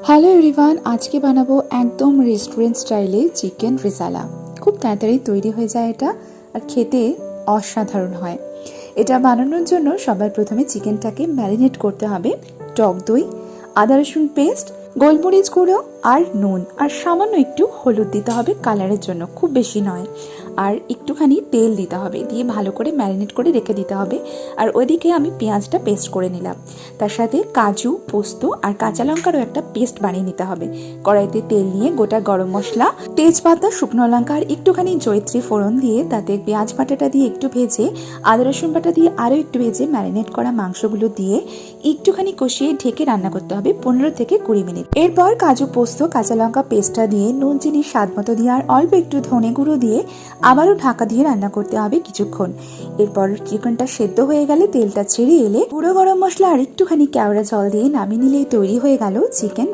Hello everyone, আজকে বানাবো একদম রেস্টুরেন্ট স্টাইলে চিকেন রেজালা। খুব তাড়াতাড়ি তৈরি হয়ে যায় এটা, আর খেতে অসাধারণ হয়। এটা বানানোর জন্য সবার প্রথমে চিকেনটাকে ম্যারিনেট করতে হবে। টক দই, আদা রসুন পেস্ট, গোলমরিচ গুঁড়ো আর নুন, আর সামান্য একটু হলুদ দিতে হবে কালারের জন্য, খুব বেশি নয়। আর একটুখানি তেল দিতে হবে, দিয়ে ভালো করে ম্যারিনেট করে রেখে দিতে হবে। আর ওইদিকে আমি পেঁয়াজটা পেস্ট করে নিলাম, তার সাথে কাজু, পোস্ত আর কাঁচা লঙ্কারও একটা পেস্ট বানিয়ে নিতে হবে। কড়াইতে তেল নিয়ে গোটা গরম মশলা, তেজপাতা, শুকনো লঙ্কা আর একটুখানি জয়িত্রী ফোড়ন দিয়ে তাতে পেঁয়াজ বাটাটা দিয়ে একটু ভেজে, আদা রসুন বাটা দিয়ে আরও একটু ভেজে ম্যারিনেট করা মাংসগুলো দিয়ে একটুখানি কষিয়ে ঢেকে রান্না করতে হবে 15 থেকে 20 মিনিট। এরপর কাজু, পোস্ত, কাঁচা লঙ্কা পেস্টটা দিয়ে নুন চিনি স্বাদ মতো দিয়ে আর অল্প একটু ধনে গুঁড়ো দিয়ে আবারও ঢাকা দিয়ে রান্না করতে হবে কিছুক্ষণ। এরপর চিকেনটা সেদ্ধ হয়ে গেলে তেলটা ছেড়ে এলে গুঁড়ো গরম মশলা আর একটুখানি কেওড়া জল দিয়ে নামিয়ে নিলেই তৈরি হয়ে গেল চিকেন।